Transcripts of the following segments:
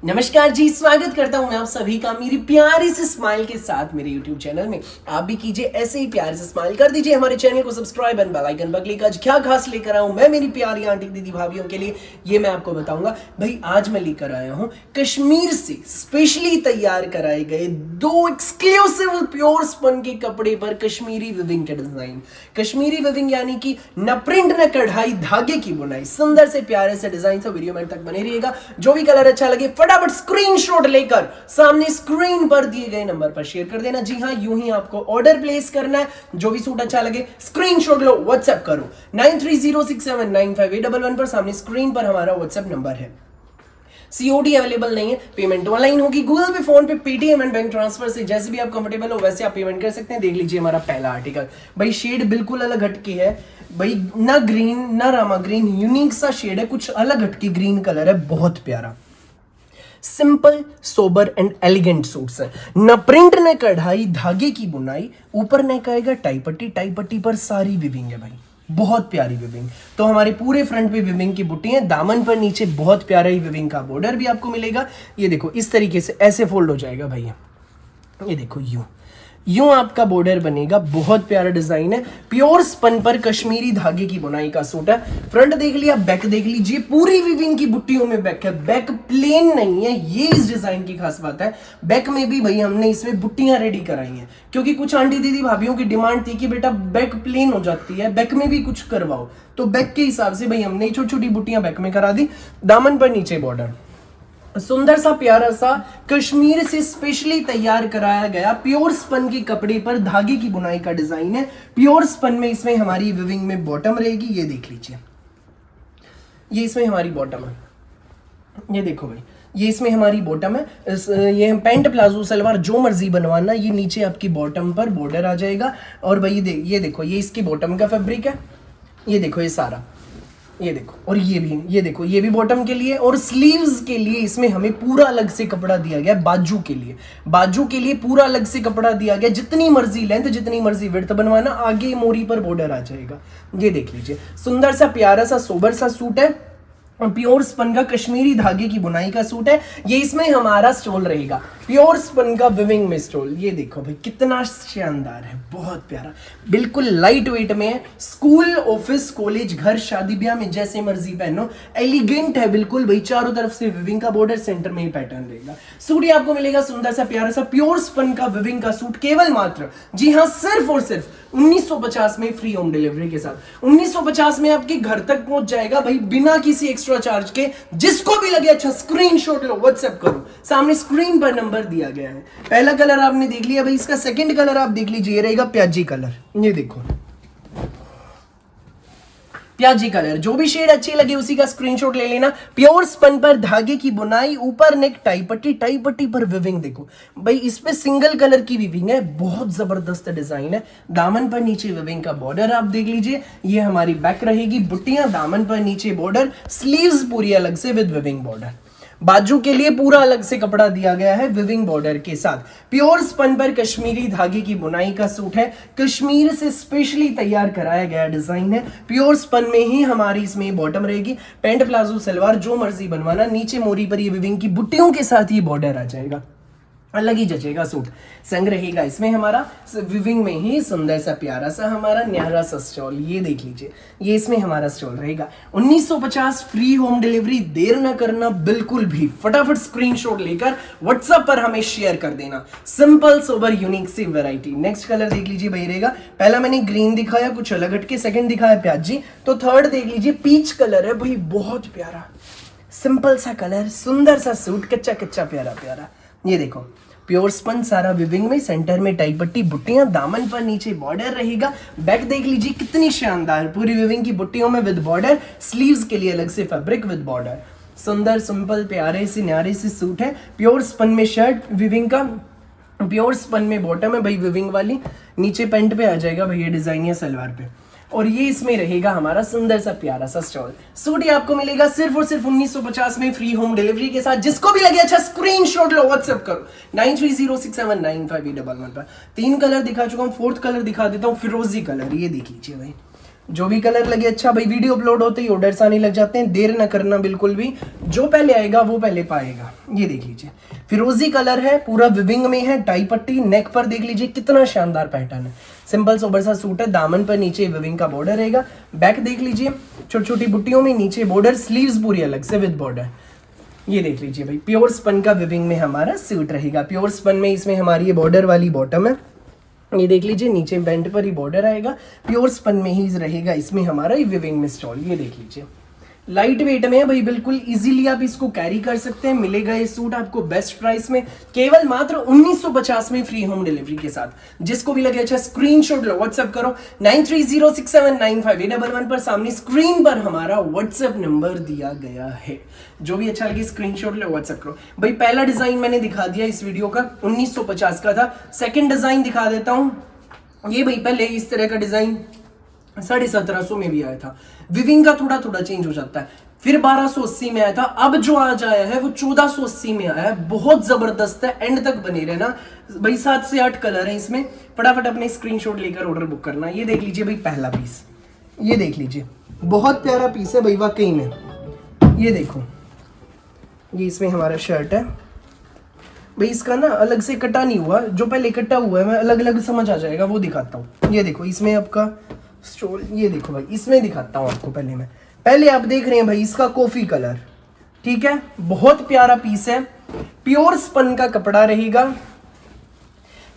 नमस्कार जी, स्वागत करता हूं मैं आप सभी का मेरी प्यारी सी स्माइल के साथ मेरे YouTube चैनल में। आप भी कीजिए ऐसे ही प्यार से स्माइल कर दीजिए हमारे चैनल को सब्सक्राइब एंड बेल आइकन पर क्लिक। आज क्या खास लेकर आया हूं मैं मेरी प्यारी आंटी दीदी भाभीियों के लिए, ये मैं आपको बताऊंगा। भाई आज मैं लेकर आया हूं कश्मीर से स्पेशली तैयार कराए गए 2 एक्सक्लूसिव प्योर स्पन के कपड़े पर कश्मीरी विविंग के डिजाइन। कश्मीरी विविंग यानी कि न प्रिंट न कढ़ाई, धागे की बुनाई, सुंदर से प्यारे से डिजाइन से वीडियो में तक बने रहिएगा। जो भी कलर अच्छा लगे फटाफट स्क्रीनशॉट लेकर सामने स्क्रीन पर दिए गए नंबर पर शेयर कर देना। जी हां, यूं ही आपको ऑर्डर प्लेस करना है। जो भी सूट अच्छा लगे स्क्रीनशॉट लो, व्हाट्सएप करो 9306795811 पर। सामने स्क्रीन पर हमारा व्हाट्सएप नंबर है। सीओडी अवेलेबल नहीं है, पेमेंट ऑनलाइन होगी, गूगल पे, फोन पे, पेटीएम एंड बैंक ट्रांसफर से जैसे भी आप कंफर्टेबल हो वैसे आप पेमेंट कर सकते हैं। देख लीजिए हमारा पहला आर्टिकल। भाई शेड बिल्कुल अलग हटके है भाई, ना ग्रीन ना रामा ग्रीन, यूनिक सा शेड है, कुछ अलग हटके ग्रीन कलर है, बहुत प्यारा। Simple sober and elegant suits है, न प्रिंट न कढ़ाई, धागे की बुनाई, ऊपर नेक आएगा टाई पट्टी, टाई पट्टी पर सारी विविंग है भाई, बहुत प्यारी विविंग। तो हमारे पूरे फ्रंट पे विविंग की बुट्टी है, दामन पर नीचे बहुत प्यारा ही विविंग का बॉर्डर भी आपको मिलेगा। ये देखो इस तरीके से ऐसे फोल्ड हो जाएगा भैया, ये देखो यूं आपका बॉर्डर बनेगा, बहुत प्यारा डिजाइन है। प्योर स्पन पर कश्मीरी धागे की बुनाई का सूट है। फ्रंट देख लिया, बैक देख लीजिए, पूरी विविंग की बुट्टियों में बैक है, बैक प्लेन नहीं है, ये इस डिजाइन की खास बात है। बैक में भी भाई हमने इसमें बुट्टियां रेडी कराई हैं, क्योंकि कुछ आंटी दीदी भाभीियों की डिमांड थी कि बेटा बैक प्लेन हो जाती है, बैक में भी कुछ करवाओ, तो बैक के हिसाब से भाई हमने छोटी छोटी बुट्टियां बैक में करा दी। दामन पर नीचे बॉर्डर, सुंदर सा प्यारा सा कश्मीर से स्पेशली तैयार कराया गया प्योर स्पन के कपड़े पर धागे की बुनाई का डिजाइन है। प्योर स्पन में इसमें हमारी विविंग में बॉटम रहेगी, ये देख लीजिए, ये इसमें हमारी बॉटम है, ये देखो भाई, ये इसमें हमारी बॉटम है। ये पैंट प्लाजो सलवार जो मर्जी बनवाना, ये नीचे आपकी बॉटम पर बॉर्डर आ जाएगा। और भाई ये देखो, ये इसकी बॉटम का फैब्रिक है, ये देखो ये सारा, ये देखो, और ये देखो, ये भी बॉटम के लिए। और स्लीव्स के लिए इसमें हमें पूरा अलग से कपड़ा दिया गया, बाजू के लिए पूरा अलग से कपड़ा दिया गया। जितनी मर्जी लेंथ, जितनी मर्जी विड्थ बनवाना, आगे मोरी पर बॉर्डर आ जाएगा। ये देख लीजिए, सुंदर सा प्यारा सा सोबर सा सूट है, प्योर स्पन का कश्मीरी धागे की बुनाई का सूट है। ये इसमें हमारा स्टोल रहेगा, प्योर स्पन का विविंग में स्टोल। ये देखो भाई कितना शानदार है, बहुत प्यारा, बिल्कुल लाइट वेट में है। स्कूल, ऑफिस, कॉलेज, घर, शादी ब्याह में जैसे मर्जी पहनो, एलिगेंट है बिल्कुल भाई। चारों तरफ से विविंग का बॉर्डर, सेंटर में ही पैटर्न रहेगा। सूट ही आपको मिलेगा सुंदर सा प्यारा सा प्योर स्पन का विविंग का सूट, केवल मात्र, जी हाँ, सिर्फ और सिर्फ 1950 में फ्री होम डिलीवरी के साथ। 1950 में आपके घर तक पहुंच जाएगा भाई, बिना किसी एक्स्ट्रा चार्ज के। जिसको भी लगे अच्छा स्क्रीनशॉट लो, व्हाट्सएप करो, सामने स्क्रीन पर नंबर दिया गया है। पहला कलर आपने देख लिया भाई, इसका सेकंड कलर आप देख लीजिए, ये रहेगा प्याजी कलर। ये देखो प्याजी कलर, जो भी शेड अच्छी लगे उसी का स्क्रीनशॉट ले लेना। प्योर स्पन पर धागे की बुनाई, ऊपर नेक टाई पट्टी, टाई पट्टी पर विविंग देखो भाई, इस पे सिंगल कलर की विविंग है, बहुत जबरदस्त डिजाइन है। दामन पर नीचे विविंग का बॉर्डर आप देख लीजिए, ये हमारी बैक रहेगी, बुट्टियां, दामन पर नीचे बॉर्डर, स्लीव्स पूरी अलग से विद विविंग बॉर्डर। बाजू के लिए पूरा अलग से कपड़ा दिया गया है विविंग बॉर्डर के साथ। प्योर स्पन पर कश्मीरी धागे की बुनाई का सूट है, कश्मीर से स्पेशली तैयार कराया गया डिजाइन है। प्योर स्पन में ही हमारी इसमें बॉटम रहेगी, पैंट प्लाजो सलवार जो मर्जी बनवाना, नीचे मोरी पर ये विविंग की बुट्टियों के साथ ही बॉर्डर आ जाएगा, अलग ही जचेगा सूट। संग रहेगा इसमें हमारा विविंग में ही सुंदर सा प्यारा सा हमारा न्यारा सा स्टॉल, ये देख लीजिए, ये इसमें हमारा स्टॉल रहेगा। 1950 फ्री होम डिलीवरी, देर ना करना बिल्कुल भी, फटाफट स्क्रीनशॉट लेकर व्हाट्सएप पर हमें शेयर कर देना। सिंपल सोबर यूनिक सी वैरायटी। नेक्स्ट कलर देख लीजिए भाई रहेगा, पहला मैंने ग्रीन दिखाया कुछ अलग हटके, सेकंड दिखाया प्याजी, तो थर्ड देख लीजिए पीच कलर है भाई, बहुत प्यारा सिंपल सा कलर, सुंदर सा सूट, कच्चा कच्चा प्यारा प्यारा। ये देखो प्योर स्पन सारा विविंग में, सेंटर में टाई पट्टी, बुट्टियां, दामन पर नीचे बॉर्डर रहेगा। बैक देख लीजिए कितनी शानदार, पूरी विविंग की बुट्टियों में विद बॉर्डर, स्लीव्स के लिए अलग से फैब्रिक विद बॉर्डर। सुंदर सिंपल प्यारे से न्यारे से सूट है। प्योर स्पन में शर्ट विविंग का, प्योर स्पन में बॉटम है भाई विविंग वाली, नीचे पैंट पे आ जाएगा भैया डिजाइन या सलवार पे, और ये इसमें रहेगा हमारा सुंदर सा प्यारा सा स्टॉल। सूट ही आपको मिलेगा सिर्फ और सिर्फ 1950 में फ्री होम डिलीवरी के साथ। जिसको भी लगे अच्छा स्क्रीनशॉट लो, व्हाट्सएप करो 9306795811 पर। 3 कलर दिखा चुका हूँ, 4th कलर दिखा देता हूँ, फिरोजी कलर, ये देख लीजिए भाई, जो भी कलर लगे अच्छा भाई, वीडियो अपलोड होते ही ऑर्डर्स आने लग जाते हैं, देर ना करना बिल्कुल भी, जो पहले आएगा वो पहले पाएगा। ये देख लीजिए फिरोजी कलर है, पूरा विविंग में है, टाई पट्टी, नेक पर देख लीजिए कितना शानदार पैटर्न है, सिंपल सोबर सा सूट है, दामन पर नीचे विविंग का बॉर्डर रहेगा, बैक देख लीजिए छोटी छोटी बुट्टियों में नीचे बॉर्डर, स्लीव्स पूरी अलग से विद बॉर्डर। ये देख लीजिए भाई प्योर स्पन का विविंग में हमारा सूट रहेगा, प्योर स्पन में इसमें हमारी ये बॉर्डर वाली बॉटम है, ये देख लीजिए नीचे बेल्ट पर ही बॉर्डर आएगा, प्योर स्पन में ही रहेगा इसमें हमारा ये विविंग में स्टॉल। ये देख लीजिए लाइट वेट में है भाई, बिल्कुल इजीली आप इसको कैरी कर सकते हैं। मिलेगा ये सूट आपको बेस्ट प्राइस में, केवल मात्र 1950 में, फ्री होम डिलीवरी के साथ। जिसको भी लगे अच्छा स्क्रीनशॉट लो, व्हाट्सएप करो 9306795811 पर, सामने स्क्रीन पर हमारा व्हाट्सएप नंबर दिया गया है। जो भी अच्छा लगे स्क्रीनशॉट लो, व्हाट्सएप करो भाई। पहला डिजाइन मैंने दिखा दिया इस वीडियो का, 1950 का था। सेकेंड डिजाइन दिखा देता हूं, ये भाई पहले इस तरह का डिजाइन 1750 में भी आया था, विविंग का थोड़ा थोड़ा चेंज हो जाता है, फिर 1280 में आया था, अब जो आज आया है वो 1480 में आया है। बहुत जबरदस्त है, एंड तक बने रहना भाई। 7 से 8 कलर है इसमें, फटाफट अपने स्क्रीनशॉट लेकर ऑर्डर बुक करना। ये देख लीजिए भाई पहला पीस, ये देख लीजिए बहुत प्यारा पीस है भाई वाकई में। ये देखो ये इसमें हमारा शर्ट है भाई, इसका ना अलग से कटा नहीं हुआ, जो पहले कटा हुआ है मैं अलग अलग समझ आ जाएगा वो दिखाता हूँ। ये देखो इसमें आपका स्टोल, ये देखो भाई इसमें दिखाता हूँ आपको। पहले आप देख रहे हैं भाई इसका कॉफी कलर, ठीक है, बहुत प्यारा पीस है, प्योर स्पन का कपड़ा रहेगा,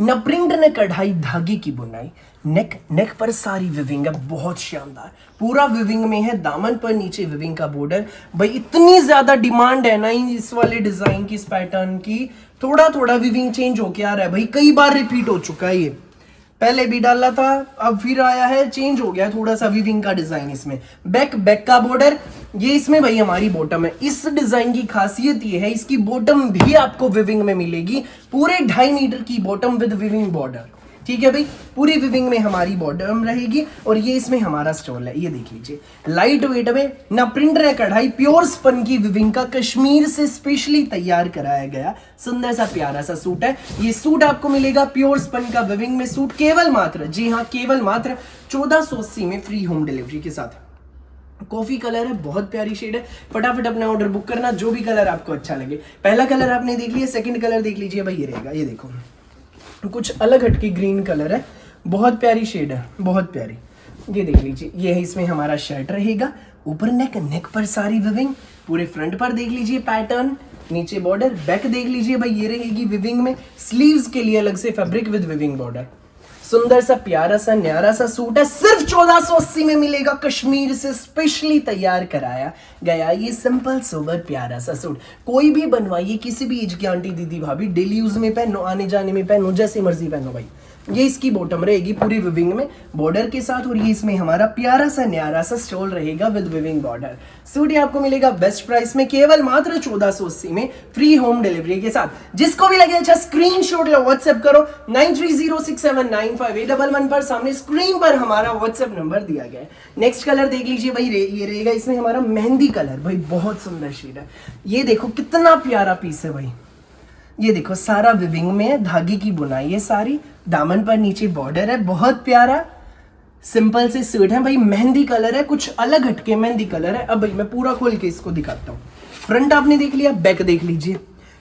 न प्रिंट न कढ़ाई, धागे की बुनाई, नेक पर सारी विविंग है, बहुत शानदार, पूरा विविंग में है, दामन पर नीचे विविंग का बॉर्डर। भाई इतनी ज्यादा डिमांड है ना इस वाले डिजाइन की, इस पैटर्न की, थोड़ा थोड़ा विविंग चेंज होके आ रहा है भाई, कई बार रिपीट हो चुका है ये, पहले भी डाला था अब फिर आया है, चेंज हो गया थोड़ा सा विविंग का डिजाइन इसमें। बैक का बॉर्डर, ये इसमें भाई हमारी बॉटम है। इस डिजाइन की खासियत ये है इसकी बॉटम भी आपको विविंग में मिलेगी, पूरे 2.5 मीटर की बॉटम विद विविंग बॉर्डर, ठीक है भाई, पूरी विविंग में हमारी बॉटम रहेगी। और ये इसमें हमारा स्टॉल है, ये देख लीजिए लाइट वेट में, ना प्रिंट ना कढ़ाई, प्योर स्पन की विविंग का, कश्मीर से स्पेशली तैयार कराया गया सुंदर सा प्यारा सा सूट है। ये सूट आपको मिलेगा प्योर स्पन का विविंग में सूट, केवल मात्र, जी हाँ केवल मात्र 1480 में, फ्री होम डिलीवरी के साथ। कॉफी कलर है, बहुत प्यारी शेड है, फटाफट अपना ऑर्डर बुक करना, जो भी कलर आपको अच्छा लगे। पहला कलर आपने देख लिया, सेकंड कलर देख लीजिए भाई, ये रहेगा, ये देखो कुछ अलग हटके ग्रीन कलर है, बहुत प्यारी शेड है, बहुत प्यारी। ये देख लीजिए, ये है इसमें हमारा शर्ट रहेगा, ऊपर नेक पर सारी विविंग, पूरे फ्रंट पर देख लीजिए पैटर्न, नीचे बॉर्डर, बैक देख लीजिए भाई ये रहेगी विविंग में, स्लीव्स के लिए अलग से फैब्रिक विद विविंग बॉर्डर। सुंदर सा प्यारा सा न्यारा सा सूट है, सिर्फ 1480 में मिलेगा, कश्मीर से स्पेशली तैयार कराया गया ये सिंपल सोबर प्यारा सा सूट। कोई भी बनवाइए, किसी भी एज की आंटी दीदी भाभी, डेली यूज में पहनो, आने जाने में पहनो, जैसे मर्जी पहनो भाई। ये इसकी बॉटम रहेगी पूरी विविंग में बॉर्डर के साथ, और ये इसमें हमारा प्यारा सा न्यारा सा स्टोल रहेगा विद विविंग बॉर्डर। सूट ये आपको मिलेगा बेस्ट प्राइस में, केवल मात्र 1480 में, फ्री होम डिलीवरी के साथ। जिसको भी लगे अच्छा स्क्रीनशॉट लो, व्हाट्सएप करो 9306795811 पर, सामने स्क्रीन पर हमारा व्हाट्सएप नंबर दिया गया है। नेक्स्ट कलर देख लीजिए भाई, ये रहेगा इसमें हमारा मेहंदी कलर, भाई बहुत सुंदर शेड है। ये देखो कितना प्यारा पीस है भाई, ये देखो सारा विविंग में है, धागे की बुनाई है सारी, दामन पर नीचे बॉर्डर है, बहुत प्यारा सिंपल से सूट है भाई। मेहंदी कलर है, कुछ अलग हटके मेहंदी कलर है। अब भाई मैं पूरा खोल के इसको दिखाता हूँ। फ्रंट आपने देख लिया, बैक देख लीजिए,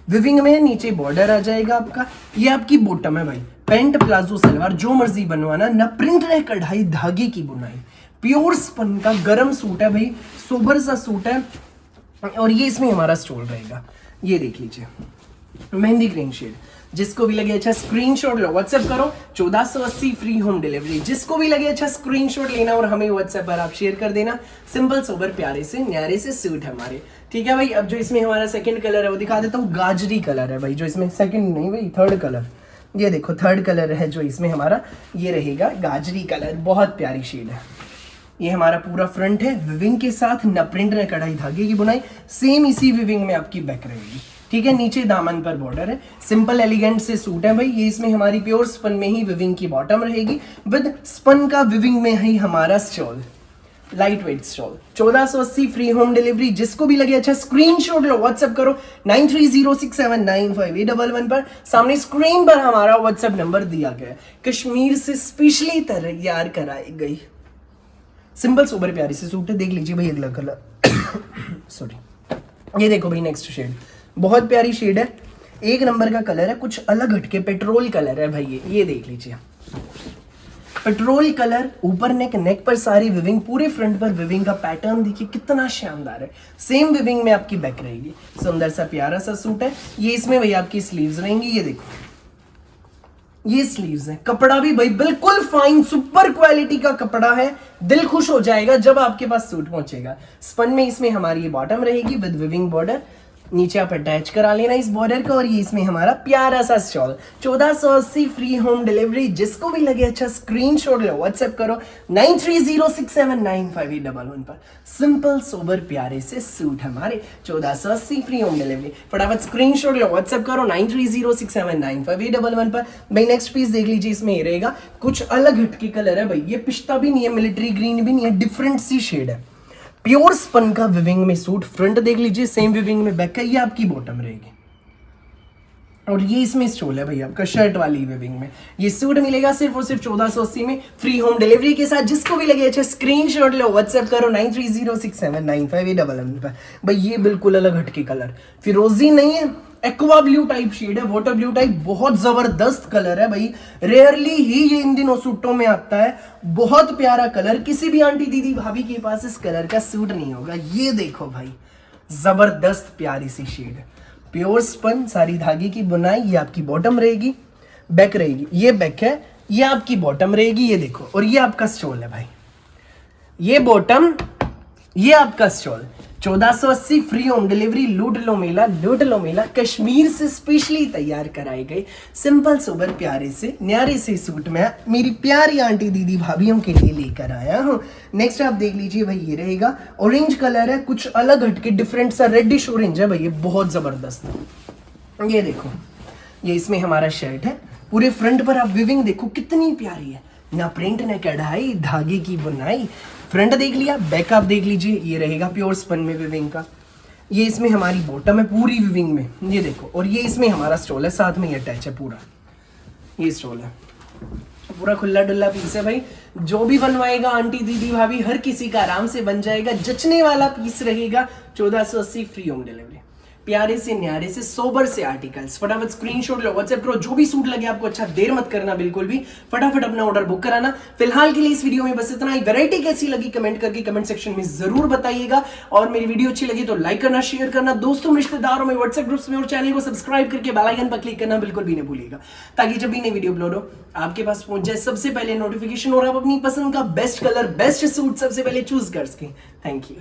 विविंग में नीचे बॉर्डर आ जाएगा आपका। ये आपकी बॉटम है भाई, पैंट प्लाजो सलवार जो मर्जी बनवाना, न प्रिंट रहे कढ़ाई, धागे की बुनाई, प्योर स्पन का गरम सूट है भाई, सोबर सा सूट है। और ये इसमें हमारा स्टोल रहेगा, ये देख लीजिए मेहंदी ग्रीन शेड। जिसको भी लगे अच्छा स्क्रीनशॉट लो, व्हाट्सएप करो 1480 फ्री होम डिलीवरी। जिसको भी लगे अच्छा स्क्रीनशॉट लेना और हमें व्हाट्सएप पर आप शेयर कर देना। सिंपल सोबर प्यारे से न्यारे से सूट है हमारे, ठीक है भाई। अब जो इसमें हमारा सेकंड कलर है वो दिखा देता हूँ, गाजरी कलर है भाई, जो इसमें सेकंड नहीं भाई थर्ड कलर, ये देखो थर्ड कलर है जो इसमें हमारा, ये रहेगा गाजरी कलर, बहुत प्यारी शेड है। ये हमारा पूरा फ्रंट है विविंग के साथ, न प्रिंट न कढ़ाई, धागे की बुनाई, सेम इसी विविंग में आपकी बैक रहेगी, ठीक है। नीचे दामन पर बॉर्डर है, सिंपल एलिगेंट से सूट है भाई। ये इसमें हमारी प्योर स्पन में ही विविंग की बॉटम रहेगी, विद स्पन का विविंग में ही हमारा stall, light weight stall, 1480 free home delivery. जिसको भी लगे अच्छा स्क्रीनशॉट लो, व्हाट्सएप करो 9306795811 पर, सामने स्क्रीन पर हमारा व्हाट्सएप नंबर दिया गया है। कश्मीर से स्पेशली तैयार कराई गई सिंपल सोबर प्यारी सी सूट है। देख लीजिए भाई अगला कलर सॉरी, ये देखो भाई नेक्स्ट शेड, बहुत प्यारी शेड है, एक नंबर का कलर है, कुछ अलग हटके पेट्रोल कलर है भाई। ये देख लीजिए पेट्रोल कलर, ऊपर नेक पर सारी विविंग, पूरे फ्रंट पर विविंग का पैटर्न देखिए कितना शानदार है। सेम विविंग में आपकी बैक रहेगी। सुंदर सा प्यारा सा सूट है ये। इसमें भाई आपकी स्लीव्स रहेंगी, ये देखो ये स्लीव्स है। कपड़ा भी भाई बिल्कुल फाइन सुपर क्वालिटी का कपड़ा है, दिल खुश हो जाएगा जब आपके पास सूट पहुंचेगा। स्पन में इसमें हमारी ये बॉटम रहेगी विद विविंग बॉर्डर, नीचे आप अटैच करा लेना इस बॉर्डर का। और ये इसमें हमारा प्यारा सा स्टॉल, 1480 फ्री होम डिलीवरी। जिसको भी लगे अच्छा स्क्रीनशॉट लो, व्हाट्सएप करो 9306795811 पर। सिंपल सोबर प्यारे से सूट हमारे 1480 फ्री होम डिलीवरी। फटाफट स्क्रीनशॉट लो, व्हाट्सएप करो 9306795811 पर। भाई नेक्स्ट पीस देख लीजिए, इसमें ये रहेगा कुछ अलग हटके कलर है भाई। ये पिस्ता भी नहीं है, मिलिट्री ग्रीन भी नहीं है, डिफरेंट सी शेड है। प्योर स्पन का विविंग में सूट, फ्रंट देख लीजिए सेम विविंग में बैक का, ये आपकी बॉटम रहेगी। और ये इसमें स्टोल है भाई आपका शर्ट वाली विविंग में। ये सूट मिलेगा सिर्फ और सिर्फ 1480 में फ्री होम डिलीवरी के साथ। जिसको भी लगे अच्छा स्क्रीनशॉट लो, व्हाट्सएप करो 9306795811 पर। भाई ये बिल्कुल अलग हटके कलर, फिरोजी नहीं है, एक्वा ब्लू टाइप शेड है, वाटर ब्लू टाइप, बहुत जबरदस्त कलर है भाई। रेयरली ही ये इन दिनों सूटों में आता है, बहुत प्यारा कलर। किसी भी आंटी दीदी भाभी के पास इस कलर का सूट नहीं होगा। ये देखो भाई जबरदस्त प्यारी सी शेड, प्योर स्पन, सारी धागे की बुनाई। ये आपकी बॉटम रहेगी, बैक रहेगी, ये बैक है, ये आपकी बॉटम रहेगी, ये देखो। और ये आपका स्टोल है भाई, ये बॉटम, ये आपका स्टॉल। 1480 free home delivery. लूट लो मेला कश्मीर से स्पेशली तैयार कराए गए सिंपल सोबर प्यारे से न्यारे से सूट में मेरी प्यारी आंटी दीदी भाभीयों के लिए लेकर आया हूँ। नेक्स्ट आप देख लीजिए भाई, ये रहेगा ऑरेंज कलर है, कुछ अलग हटके डिफरेंट सा रेडिश ऑरेंज है भाई, ये बहुत जबरदस्त है। ये देखो ये इसमें हमारा शर्ट है, पूरे फ्रंट पर आप विविंग देखो कितनी प्यारी है, ना प्रिंट ना कढ़ाई, धागे की बुनाई। फ्रंट देख लिया, बैक आप देख लीजिए, ये रहेगा प्योर स्पन में विविंग का। ये इसमें हमारी बॉटम है पूरी विविंग में, ये देखो। और ये इसमें हमारा स्टॉल है, साथ में ये अटैच है पूरा, ये स्टॉल है पूरा खुला डुल्ला पीस है भाई। जो भी बनवाएगा आंटी दीदी भाभी हर किसी का आराम से बन जाएगा, जचने वाला पीस रहेगा। 1480 फ्री होम डिलीवरी। प्यारे से न्यारे से सोबर से आर्टिकल्स, फटाफट स्क्रीनशॉट लो, व्हाट्सएप करो। जो भी सूट लगे आपको अच्छा, देर मत करना बिल्कुल भी, फटाफट अपना ऑर्डर बुक कराना। फिलहाल के लिए इस वीडियो में बस इतना ही। वैरायटी कैसी लगी कमेंट करके कमेंट सेक्शन में जरूर बताइएगा। और मेरी वीडियो अच्छी लगी तो लाइक करना, शेयर करना, दोस्तों रिश्तेदारों में, व्हाट्सएप ग्रुप्स में, और चैनल को सब्सक्राइब करके बेल आइकन पर क्लिक करना बिल्कुल भी नहीं भूलिएगा, ताकि जब भी नई वीडियो अपलोड हो आपके पास पहुंच जाए सबसे पहले नोटिफिकेशन, और आप अपनी पसंद का बेस्ट कलर, बेस्ट सूट सबसे पहले चूज कर सकें। Thank you.